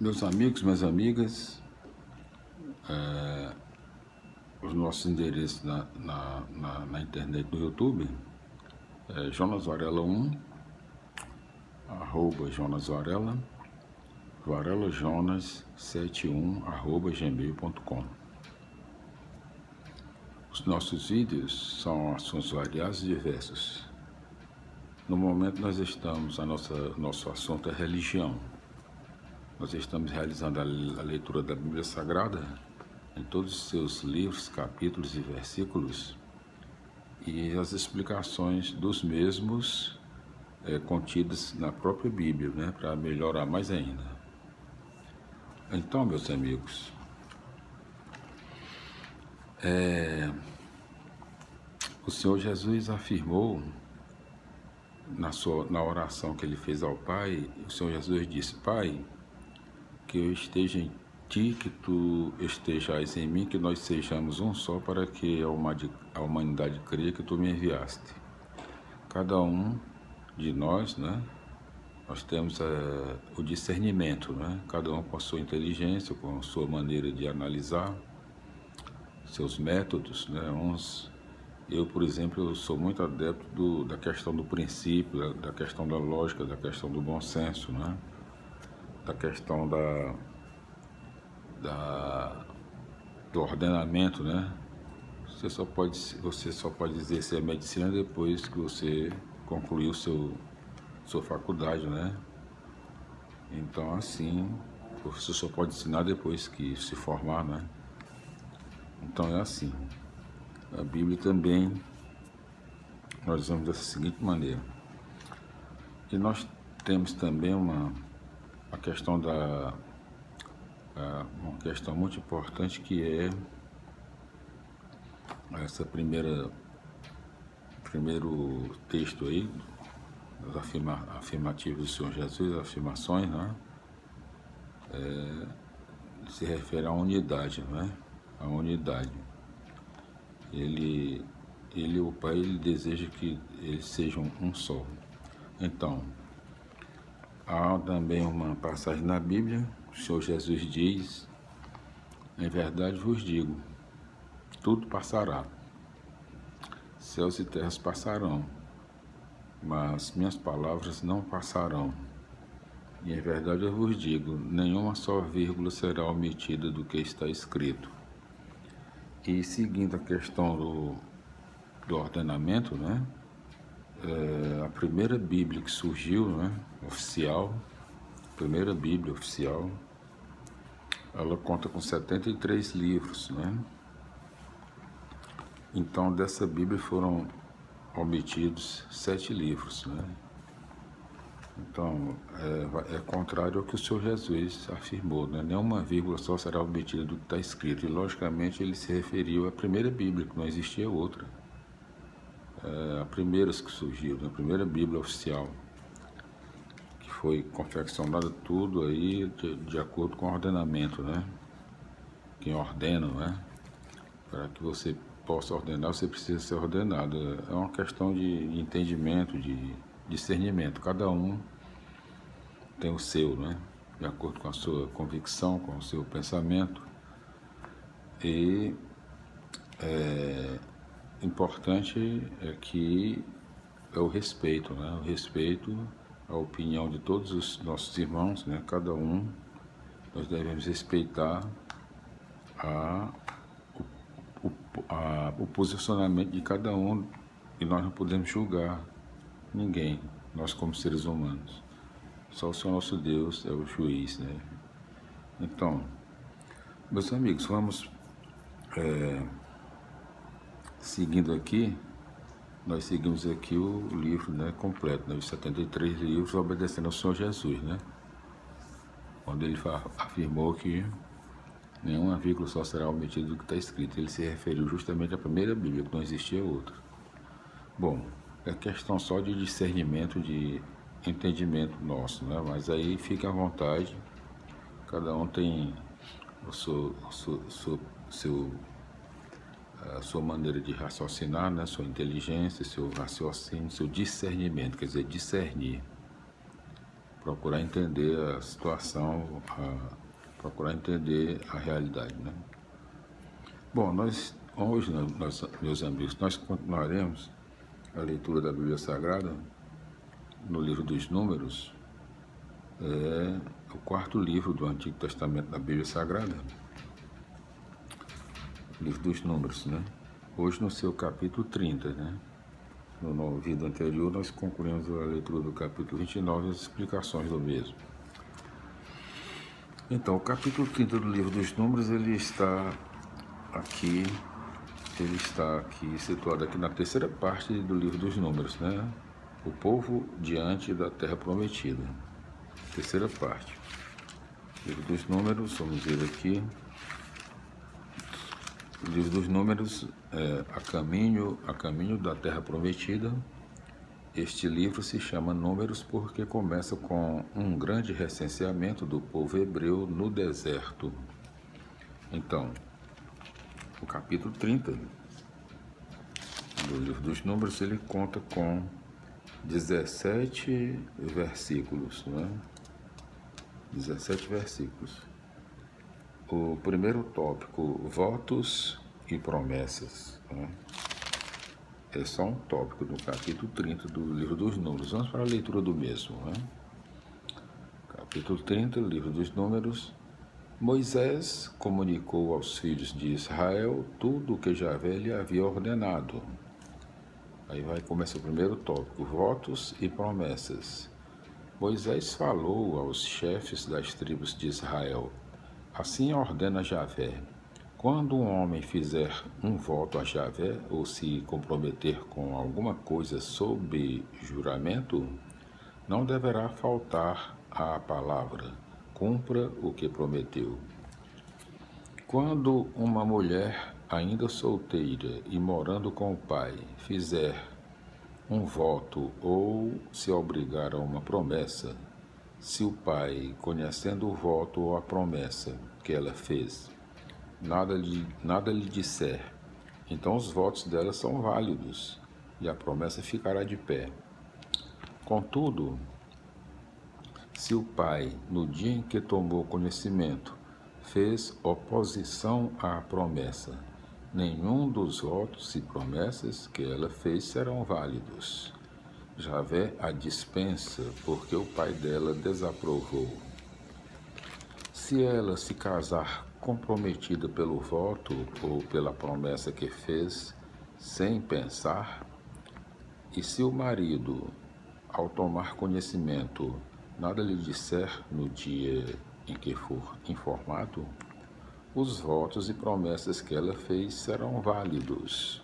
Meus amigos, minhas amigas, os nossos endereços na internet, no YouTube, é Jonas Varela 1, arroba Jonas Varela, varelajonas71, arroba gmail.com. Os nossos vídeos são assuntos variados e diversos. No momento nós estamos, nosso assunto é religião. Nós estamos realizando a leitura da Bíblia Sagrada em todos os seus livros, capítulos e versículos e as explicações dos mesmos contidas na própria Bíblia, né, para melhorar mais ainda. Então, meus amigos, o Senhor Jesus afirmou na oração que ele fez ao Pai, o Senhor Jesus disse: Pai, que eu esteja em Ti, que Tu estejais em mim, que nós sejamos um só, para que a humanidade creia que Tu me enviaste. Cada um de nós, né, nós temos o discernimento, né, cada um com a sua inteligência, com a sua maneira de analisar, seus métodos, né, eu, por exemplo, eu sou muito adepto da questão do princípio, da questão da lógica, da questão do bom senso, né, da questão do ordenamento, né? Você só pode dizer se é medicina depois que você concluiu sua faculdade, né? Então, assim, você só pode ensinar depois que se formar, né? Então é assim. A Bíblia também, nós vemos dessa seguinte maneira. E nós temos também uma questão uma questão muito importante, que é essa primeiro texto aí, as afirmativas do Senhor Jesus, as afirmações, né? Se refere à unidade, né? A unidade. Ele o Pai, ele deseja que eles sejam um só. Então, há também uma passagem na Bíblia, o Senhor Jesus diz: em verdade vos digo, tudo passará, céus e terras passarão, mas minhas palavras não passarão. E em verdade eu vos digo, nenhuma só vírgula será omitida do que está escrito. E seguindo a questão do ordenamento, né? A primeira Bíblia que surgiu, né, oficial, a primeira Bíblia oficial, ela conta com 73 livros, né? Então, dessa Bíblia foram omitidos 7 livros, né? Então, é contrário ao que o Senhor Jesus afirmou, né? Nenhuma vírgula só será omitida do que está escrito. E, logicamente, ele se referiu à primeira Bíblia, que não existia outra. A primeira que surgiu, a primeira Bíblia oficial, que foi confeccionada tudo aí de acordo com o ordenamento, né? Quem ordena, né? Para que você possa ordenar, você precisa ser ordenado. É uma questão de entendimento, de discernimento. Cada um tem o seu, né? De acordo com a sua convicção, com o seu pensamento. E importante é que é o respeito, né? O respeito à opinião de todos os nossos irmãos, né? Cada um, nós devemos respeitar o posicionamento de cada um, e nós não podemos julgar ninguém, nós como seres humanos. Só o Senhor nosso Deus é o juiz, né? Então, meus amigos, vamos seguindo aqui. Nós seguimos aqui o livro, né, completo, né, os 73 livros, obedecendo ao Senhor Jesus, né? Quando ele afirmou que nenhuma vírgula só será omitida do que está escrito, ele se referiu justamente à primeira Bíblia, que não existia outra. Bom, é questão só de discernimento, de entendimento nosso, né? Mas aí fica à vontade, cada um tem a sua maneira de raciocinar, né? Sua inteligência, seu raciocínio, seu discernimento, quer dizer, discernir. procurar entender a situação, procurar entender a realidade, né? Bom, hoje, meus amigos, nós continuaremos a leitura da Bíblia Sagrada no livro dos Números, o quarto livro do Antigo Testamento da Bíblia Sagrada, livro dos Números, né? Hoje no seu capítulo 30, né? No vídeo anterior nós concluímos a leitura do capítulo 29 e as explicações do mesmo. Então, o capítulo 30 do livro dos Números, ele está aqui situado aqui na terceira parte do livro dos Números, né? O povo diante da terra prometida. Terceira parte. Livro dos Números, vamos ver aqui. O livro dos Números a caminho da terra prometida. Este livro se chama Números porque começa com um grande recenseamento do povo hebreu no deserto. Então, o capítulo 30 do livro dos Números, ele conta com 17 versículos, né? 17 versículos. O primeiro tópico, votos e promessas, né? É só um tópico do capítulo 30 do livro dos Números. Vamos para a leitura do mesmo, né? Capítulo 30, livro dos Números. Moisés comunicou aos filhos de Israel tudo o que Javé lhe havia ordenado. Aí começa o primeiro tópico, votos e promessas. Moisés falou aos chefes das tribos de Israel. Assim ordena Javé: quando um homem fizer um voto a Javé ou se comprometer com alguma coisa sob juramento, não deverá faltar à palavra. Cumpra o que prometeu. Quando uma mulher ainda solteira e morando com o pai fizer um voto ou se obrigar a uma promessa, se o pai, conhecendo o voto ou a promessa que ela fez, nada lhe disser, então os votos dela são válidos e a promessa ficará de pé. Contudo, se o pai, no dia em que tomou conhecimento, fez oposição à promessa, nenhum dos votos e promessas que ela fez serão válidos. Javé a dispensa, porque o pai dela desaprovou. Se ela se casar comprometida pelo voto ou pela promessa que fez, sem pensar, e se o marido, ao tomar conhecimento, nada lhe disser no dia em que for informado, os votos e promessas que ela fez serão válidos.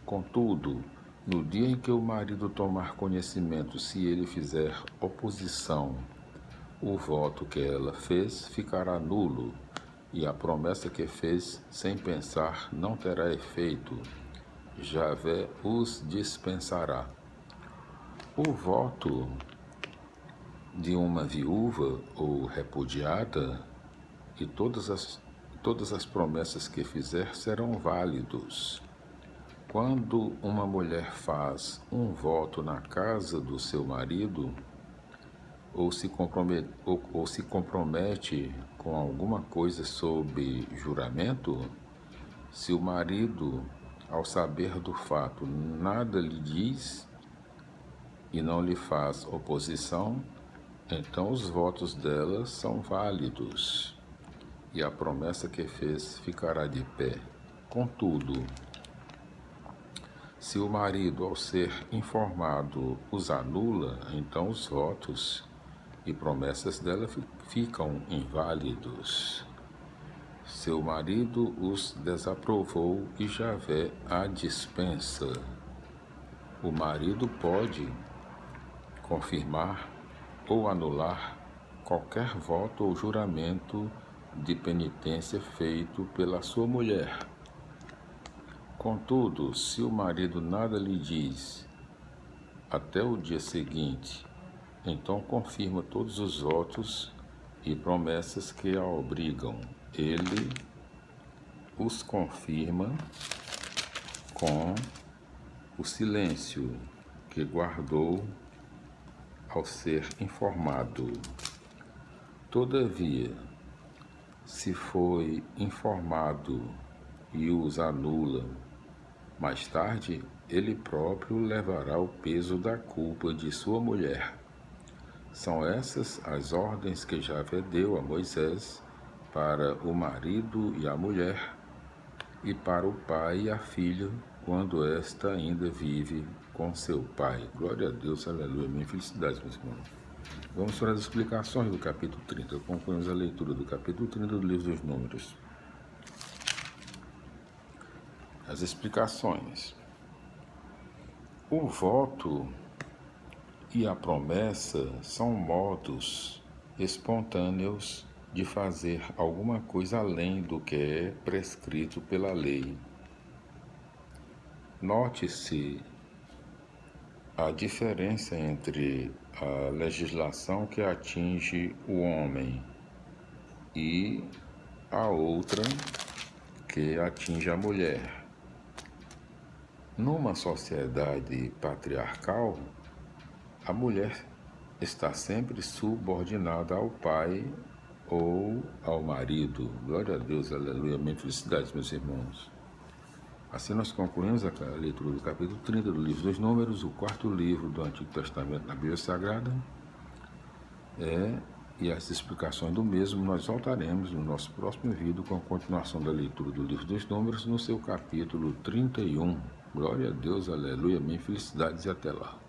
Contudo, no dia em que o marido tomar conhecimento, se ele fizer oposição, o voto que ela fez ficará nulo, e a promessa que fez sem pensar não terá efeito. Javé os dispensará. O voto de uma viúva ou repudiada e todas as promessas que fizer serão válidos. Quando uma mulher faz um voto na casa do seu marido, ou se compromete com alguma coisa sob juramento, se o marido, ao saber do fato, nada lhe diz e não lhe faz oposição, então os votos dela são válidos e a promessa que fez ficará de pé. Contudo, se o marido, ao ser informado, os anula, então os votos e promessas dela ficam inválidos. Seu marido os desaprovou e Javé a dispensa. O marido pode confirmar ou anular qualquer voto ou juramento de penitência feito pela sua mulher. Contudo, se o marido nada lhe diz até o dia seguinte, então confirma todos os votos e promessas que a obrigam. Ele os confirma com o silêncio que guardou ao ser informado. Todavia, se foi informado e os anula mais tarde, ele próprio levará o peso da culpa de sua mulher. São essas as ordens que Javé deu a Moisés para o marido e a mulher, e para o pai e a filha, quando esta ainda vive com seu pai. Glória a Deus, aleluia, minha felicidade, meus irmãos. Vamos para as explicações do capítulo 30. Concluímos a leitura do capítulo 30 do livro dos Números. As explicações. O voto e a promessa são modos espontâneos de fazer alguma coisa além do que é prescrito pela lei. Note-se a diferença entre a legislação que atinge o homem e a outra que atinge a mulher. Numa sociedade patriarcal, a mulher está sempre subordinada ao pai ou ao marido. Glória a Deus, aleluia, minha felicidade, meus irmãos. Assim nós concluímos a leitura do capítulo 30 do livro dos Números, o quarto livro do Antigo Testamento na Bíblia Sagrada. E as explicações do mesmo nós voltaremos no nosso próximo vídeo com a continuação da leitura do livro dos Números no seu capítulo 31. Glória a Deus, aleluia, minha felicidades e até lá.